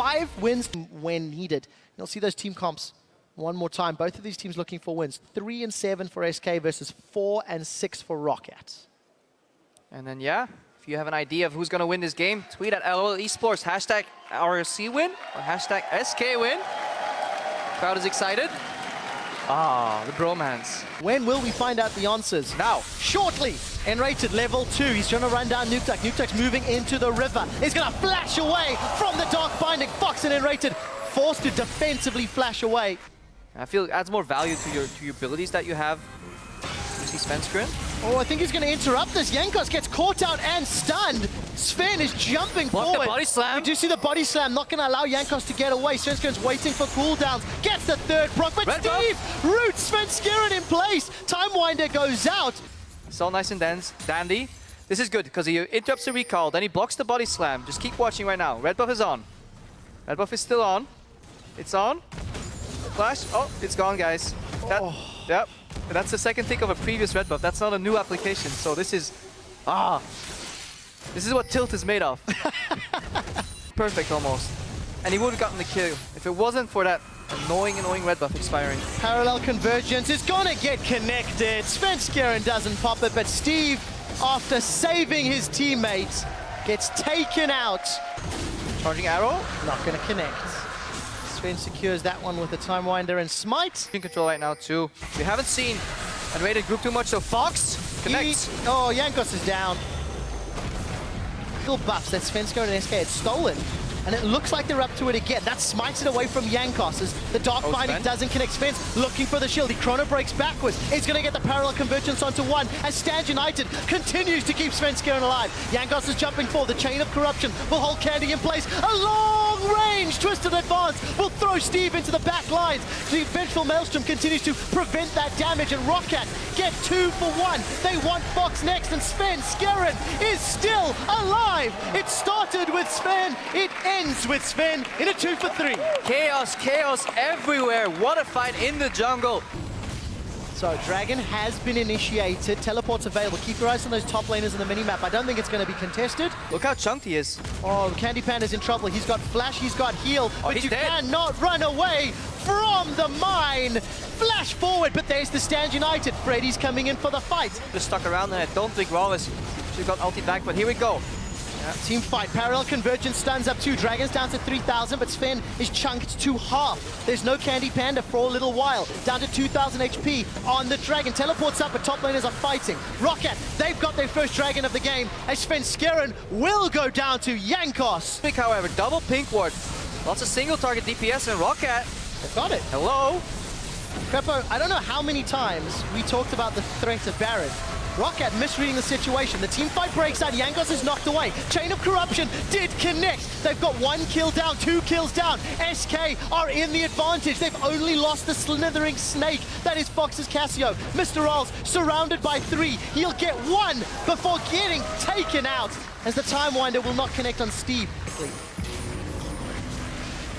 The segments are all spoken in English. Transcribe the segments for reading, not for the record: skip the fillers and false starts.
5 wins when needed. You'll see those team comps one more time. Both of these teams looking for wins. 3 and 7 for SK versus 4 and 6 for ROCCAT. And then, yeah, if you have an idea of who's going to win this game, tweet at LOL Esports, hashtag ROC win or hashtag SK win. Crowd is excited. Ah, the bromance. When will we find out the answers? Now. Shortly. nRated level 2. He's trying to run down nukeduck. nukeduck's moving into the river. He's going to flash away from the dark binding. Fox and nRated forced to defensively flash away. I feel it adds more value to your abilities that you have. You see Svenskeren? Oh, I think he's going to interrupt this. Jankos gets caught out and stunned. Sven is jumping forward. The body slam. We do see the body slam, not going to allow Jankos to get away. Svenskeren's waiting for cooldowns. Gets the third proc, but Red Steve roots Svenskeren in place. Time Winder goes out. It's all nice and dandy. This is good because he interrupts the recall, then he blocks the body slam. Just keep watching right now. Red buff is on. Red buff is still on. It's on. Flash. Oh, it's gone, guys. Yep. That's the second tick of a previous red buff. That's not a new application. So this is... This is what Tilt is made of. Perfect, almost. And he would have gotten the kill if it wasn't for that annoying red buff expiring. Parallel convergence is gonna get connected. Svenskeren doesn't pop it, but Steve, after saving his teammates, gets taken out. Charging arrow. Not gonna connect. Sven secures that one with a Time Winder and Smite. In control right now too. We haven't seen nRated group too much, so Fox connects. Oh, Jankos is down. Little buffs that Svenskeren and SK had stolen. And it looks like they're up to it again. That smites it away from Jankos as the Dark Binding doesn't connect. Sven's looking for the shield. He chrono breaks backwards. He's going to get the parallel convergence onto one as Stand United continues to keep Svenskeren alive. Jankos is jumping forward. The Chain of Corruption will hold Candy in place. A long range Twisted Advance will throw Steve into the back lines. The Vengeful Maelstrom continues to prevent that damage, and ROCCAT get 2 for 1. They want Fox next, and Svenskeren is still alive. It started with Sven. It ends with Sven in a 2 for 3. Chaos everywhere. What a fight in the jungle. So Dragon has been initiated. Teleport's available. Keep your eyes on those top laners in the minimap. I don't think it's going to be contested. Look how chunked he is. Oh, CandyPanda's in trouble. He's got flash, he's got heal, but you cannot run away from the mine. Flash forward, but there's the Stand United. Freddy's coming in for the fight. Just stuck around there. I don't think RALLZ should have got ulti back, but here we go. Team fight. Parallel convergence stuns up 2. Dragon's down to 3,000, but Sven is chunked to half. There's no CandyPanda for a little while. Down to 2,000 HP on the Dragon. Teleports up, but top laners are fighting. ROCCAT, they've got their first Dragon of the game, as Svenskeren will go down to Jankos. Big, however, double pink ward. Lots of single target DPS and ROCCAT. They've got it. Hello. Crepo, I don't know how many times we talked about the threat of Baron. ROCCAT misreading the situation. The team fight breaks out. Jankos is knocked away. Chain of Corruption did connect. They've got 1 kill down, 2 kills down. SK are in the advantage. They've only lost the slithering snake. That is Fox's Cassio. MrRalleZ surrounded by 3. He'll get 1 before getting taken out, as the Time Winder will not connect on Steve.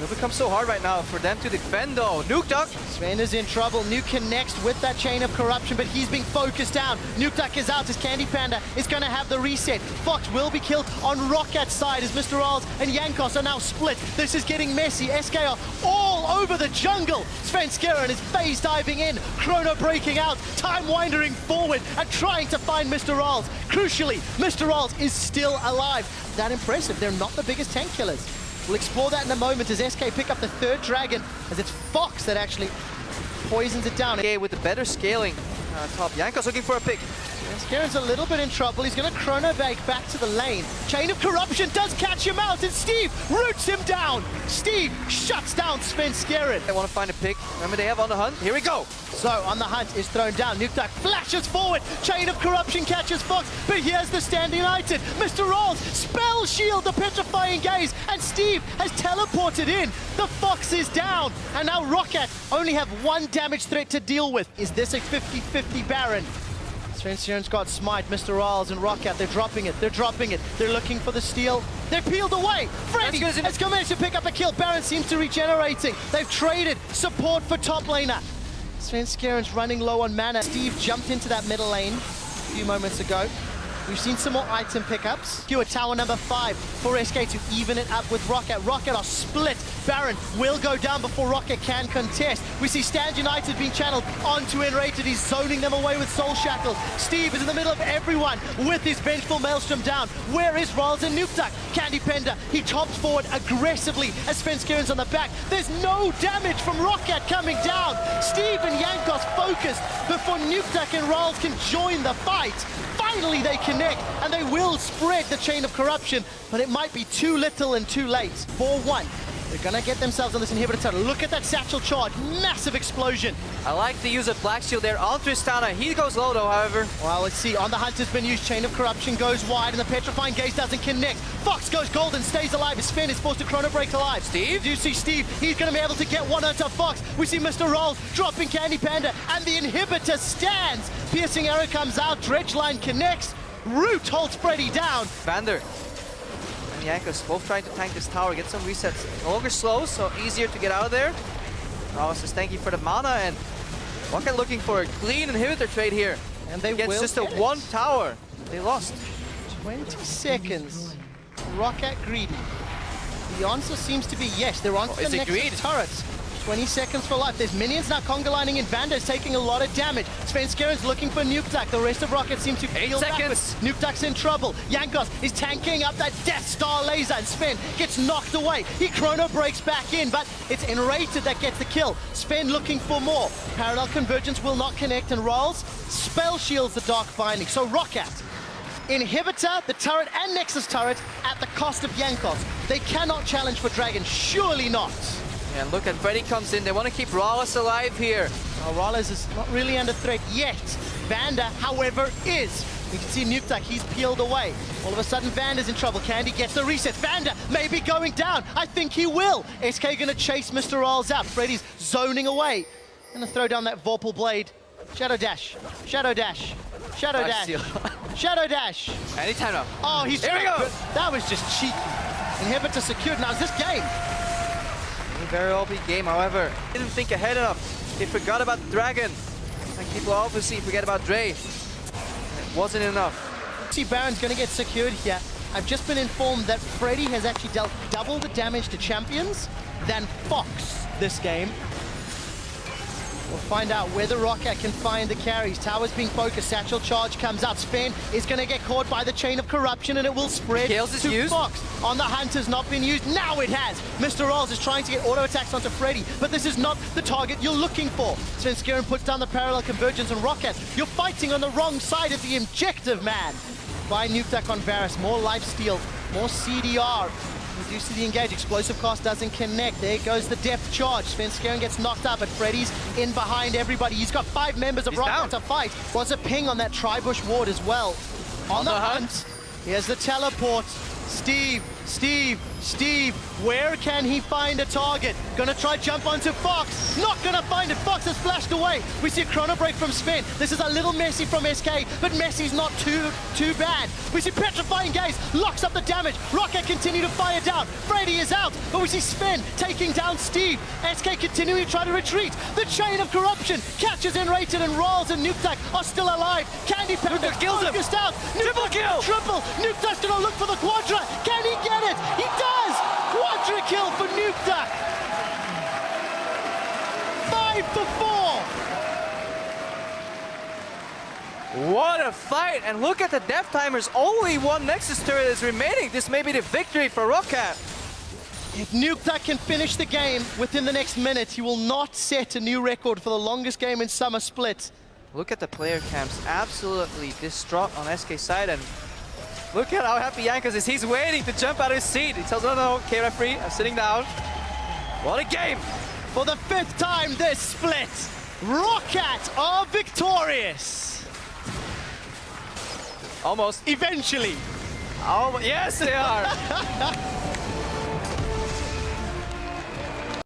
It'll become so hard right now for them to defend though. nukeduck. Sven is in trouble. Nuke connects with that Chain of Corruption, but he's being focused down. nukeduck is out as CandyPanda is going to have the reset. Fox will be killed on ROCCAT's side as MrRalleZ and Jankos are now split. This is getting messy. SK are all over the jungle. Svenskeren is phase diving in. Chrono breaking out. Time Windering forward and trying to find MrRalleZ. Crucially, MrRalleZ is still alive. That impressive. They're not the biggest tank killers. We'll explore that in a moment as SK pick up the 3rd Dragon, as it's Fox that actually poisons it down. Okay, with the better scaling top. Jankos looking for a pick. Svenskaren's a little bit in trouble. He's going to chrono back to the lane. Chain of Corruption does catch him out, and Steve roots him down. Steve shuts down Svenskeren. They want to find a pick. Remember, they have on the hunt. Here we go. So on the hunt is thrown down. nukeduck flashes forward. Chain of Corruption catches Fox, but here's the Stand United. MrRalleZ spell shield the petrifying gaze, and Steve has teleported in. The Fox is down, and now ROCCAT only have 1 damage threat to deal with. Is this a 50-50 Baron? Svenskaren's got Smite, MrRalleZ and ROCCAT. They're dropping it. They're dropping it. They're looking for the steal. They're peeled away. Freddy has come in to pick up a kill. Baron seems to be regenerating. They've traded support for top laner. Svenskaren's running low on mana. Steve jumped into that middle lane a few moments ago. We've seen some more item pickups. Q at tower number 5 for SK to even it up with ROCCAT. ROCCAT are split. Baron will go down before ROCCAT can contest. We see Stand United being channeled onto nRated. He's zoning them away with Soul Shackle. Steve is in the middle of everyone with his Vengeful Maelstrom down. Where is RalZ and nukeduck? CandyPanda, he tops forward aggressively as Svenskeren's on the back. There's no damage from ROCCAT coming down. Steve and Jankos focused before nukeduck and RalZ can join the fight. Finally they connect, and they will spread the chain of corruption, but it might be too little and too late. 4-1. They're gonna get themselves on this inhibitor turret. Look at that satchel charge, massive explosion. I like the use of Black Shield there on Tristana. He goes low though, however. Well, let's see, on the hunt has been used, chain of corruption goes wide, and the petrifying gaze doesn't connect. Fox goes golden, stays alive, as Sven is forced to chrono break alive. Steve? Do you see Steve? He's gonna be able to get one onto Fox. We see MrRalleZ dropping CandyPanda, and the inhibitor stands. Piercing arrow comes out, dredge line connects. Root holds Freddy down. VandeR and Jankos both trying to tank this tower, get some resets. No longer slow, so easier to get out of there. ROC says thank you for the mana, and ROCCAT looking for a clean inhibitor trade here. And they Against will just a get it. one tower. They lost. 20 seconds. ROCCAT greedy. The answer seems to be yes. They're on to is the it next greed? turrets. 20 seconds for life. There's minions now conga lining in. VandeR's taking a lot of damage. Svenskeren's looking for nukeduck. The rest of ROCCAT seem to 8 peel seconds. backwards. nukeduck's in trouble. Jankos is tanking up that Death Star laser, and Sven gets knocked away. He chrono breaks back in, but it's nRated that gets the kill. Sven looking for more. Parallel convergence will not connect, and RalZ spell shields the Dark Binding. So ROCCAT, inhibitor, the turret, and Nexus turret at the cost of Jankos. They cannot challenge for Dragon, surely not. And look at Freddy comes in. They want to keep RalZ alive here. Well, RalZ is not really under threat yet. VandeR, however, is. You can see nukeduck, he's peeled away. All of a sudden, VandeR's in trouble. Candy gets the reset. VandeR may be going down. I think he will. SK gonna chase MrRalleZ out. Freddy's zoning away. Gonna throw down that Vorpal Blade. Shadow dash. Shadow dash. Shadow dash. Shadow dash. Anytime now. Oh, he's... Here we go. That was just cheeky. Inhibitor secured. Now, is this game? A very OP game, however. Didn't think ahead enough. They forgot about Dragon. And people obviously forget about Dre. It wasn't enough. See, Baron's gonna get secured here. I've just been informed that Freddy has actually dealt double the damage to champions than Fox this game. We'll find out whether ROCCAT can find the carries. Tower's being focused, satchel charge comes out. Sven is gonna get caught by the chain of corruption, and it will spread to used. Fox. On the hunt has not been used, now it has. MrRalleZ is trying to get auto attacks onto Freddy, but this is not the target you're looking for. Svenskeren puts down the parallel convergence on ROCCAT. You're fighting on the wrong side of the objective, man. By nukeduck on Varus, more lifesteal, more CDR. You see the engage, explosive cost doesn't connect. There goes the depth charge. Svenskeren gets knocked up, but Freddy's in behind everybody. He's got 5 members of ROCCAT to fight. Was a ping on that Tribush ward as well. On the hunt, here's the teleport. Steve, where can he find a target? Gonna try jump onto Fox. Not gonna find it. Fox has flashed away. We see a chrono break from Sven. This is a little messy from SK, but messy's not too bad. We see petrifying gaze, locks up the damage. ROCCAT continue to fire down. Freddy is out, but we see Sven taking down Steve. SK continuing to try to retreat. The chain of corruption catches nRated, and RalZ and nukeduck are still alive. CandyPanda focused out. Triple kill. Triple. nukeduck's gonna look for the quadra. Can he get it? He does! Quadra kill for nukeduck. 5 for 4. What a fight! And look at the death timers. Only one Nexus turret is remaining. This may be the victory for ROCCAT. If nukeduck can finish the game within the next minute, he will not set a new record for the longest game in Summer Split. Look at the player camps, absolutely distraught on SK side, and look at how happy Jankos is. He's waiting to jump out of his seat. He tells, no, okay, referee, I'm sitting down. What a game! For the 5th time this split, ROCCAT are victorious. Almost. Eventually. Oh, yes, they are.